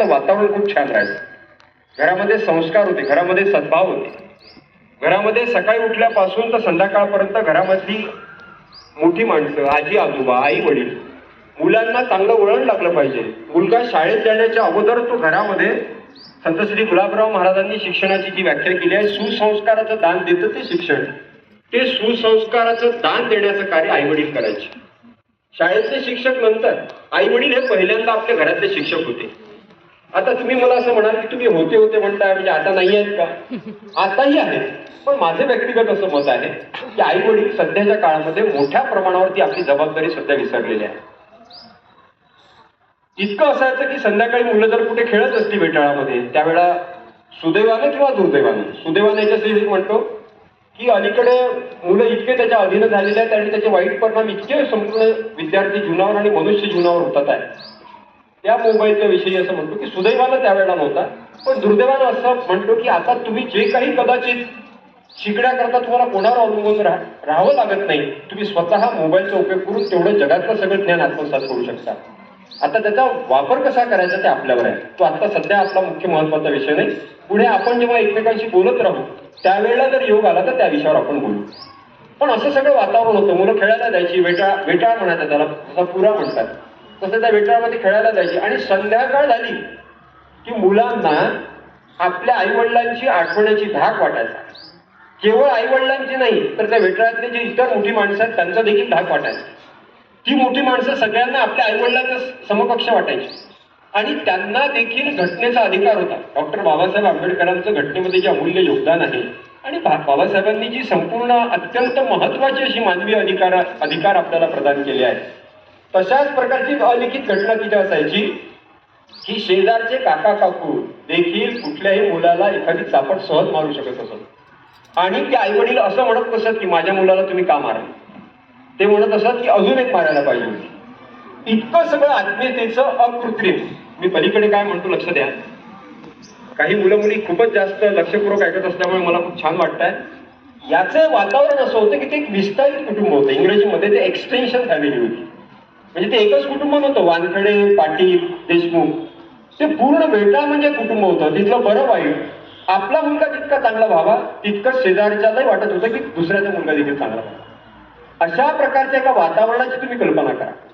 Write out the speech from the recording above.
वातावरण खूप छान राहायचं. घरामध्ये संस्कार होते, घरामध्ये सद्भाव होते. घरामध्ये सकाळी उठल्यापासून तर संध्याकाळपर्यंत घरामधली मोठी माणसं, आजी आजोबा, आई वडील, मुलांना चांगलं वळण लागलं पाहिजे. मुलगा शाळेत जाण्याच्या अगोदर तो घरामध्ये संत श्री गुलाबराव महाराजांनी शिक्षणाची जी व्याख्या केली आहे, सुसंस्काराचं दान देतं ते शिक्षण. ते सुसंस्काराचं दान देण्याचं कार्य आई वडील करायचे. शाळेतले शिक्षक नंतर, आई वडील हे पहिल्यांदा आपल्या घरातले शिक्षक होते. आता तुम्ही मला असं म्हणाल की तुम्ही होते म्हणताय, म्हणजे आता नाही आहेत का? आताही आहेत, पण माझं व्यक्तिगत असं मत आहे की आई वडील सध्याच्या काळामध्ये मोठ्या प्रमाणावरती आपली जबाबदारी सध्या विसरलेली आहे. इतकं असायचं की संध्याकाळी मुलं जर कुठे खेळत असती वेटाळामध्ये, त्यावेळेला सुदैवानं किंवा दुर्दैवानं, सुदैवानं याच्यासाठी म्हणतो की अलीकडे मुलं इतके त्याच्या अधीन झालेले आहेत आणि त्याचे वाईट परिणाम इतके संपूर्ण विद्यार्थी जीवनावर आणि मनुष्य जीवनावर होतात आहे. त्या मोबाईलच्या विषयी असं म्हणतो की सुदैवानं त्यावेळेला नव्हता, पण दुर्दैवानं असं म्हणतो की आता तुम्ही जे काही कदाचित शिकण्याकरता तुम्हाला कोणावर अवलंबून राहावं लागत नाही, तुम्ही स्वतः मोबाईलचा उपयोग करून तेवढं जगातलं सगळं ज्ञान आत्मसात करू शकता. आता त्याचा वापर कसा करायचा ते आपल्यावर आहे. तो आता सध्या आपला मुख्य महत्वाचा विषय नाही. पुढे आपण जेव्हा एकमेकांशी बोलत राहू त्यावेळेला जर योग आला तर त्या विषयावर आपण बोलू. पण असं सगळं वातावरण होतं. मुलं खेळायला जायची, वेटाळ म्हणायचं त्याला, जसा पुरा म्हणतात, तसं त्या वेटाळामध्ये खेळायला जायची. आणि संध्याकाळ झाली की मुलांना आपल्या आईवडिलांची आठवण्याची धाक वाटायचा. केवळ आईवडिलांची नाही तर त्या वेटाळातले जे इतर मोठी माणसं आहेत त्यांचा देखील धाक वाटायचा. ती मोठी माणसं सगळ्यांना आपल्या आईवडिलांच्या समकक्ष वाटायची आणि त्यांना देखील घटनेचा अधिकार होता. डॉक्टर बाबासाहेब आंबेडकरांचं घटनेमध्ये जे अमूल्य योगदान आहे आणि बाबासाहेबांनी जी संपूर्ण अत्यंत महत्वाची अशी मानवी अधिकार आपल्याला प्रदान केले आहेत, तशाच प्रकारची अलिखित घटना तिथे असायची की शेजारचे काका काकू देखील कुठल्याही मुलाला एखादी चापट सहज मारू शकत असत आणि ते आई वडील असं म्हणत नसत की माझ्या मुलाला तुम्ही का मारा. ते म्हणत असत की अजून एक मारायला पाहिजे. इतकं सगळं आत्मीयतेचं अकृत्रिम. मी पलीकडे काय म्हणतो लक्ष द्या. काही मुलं मुली खूपच जास्त लक्षपूर्वक ऐकत असल्यामुळे मला खूप छान वाटतंय. याचं वातावरण असं होतं की ते एक विस्तारित कुटुंब होतं. इंग्रजीमध्ये ते एक्सटेन्शन फॅमिली होती. म्हणजे ते एकच कुटुंब नव्हतं. वानखडे, पाटील, देशमुख, ते पूर्ण वेटाळ म्हणजे कुटुंब होतं. तिथलं बरं वाईट आपला मुलगा जितका चांगला व्हावा तितकंच शेजारच्यालाही वाटत होतं की दुसऱ्याचा मुलगा देखील चांगला व्हावा. अशा प्रकारच्या एका वातावरणाची तुम्ही कल्पना करा.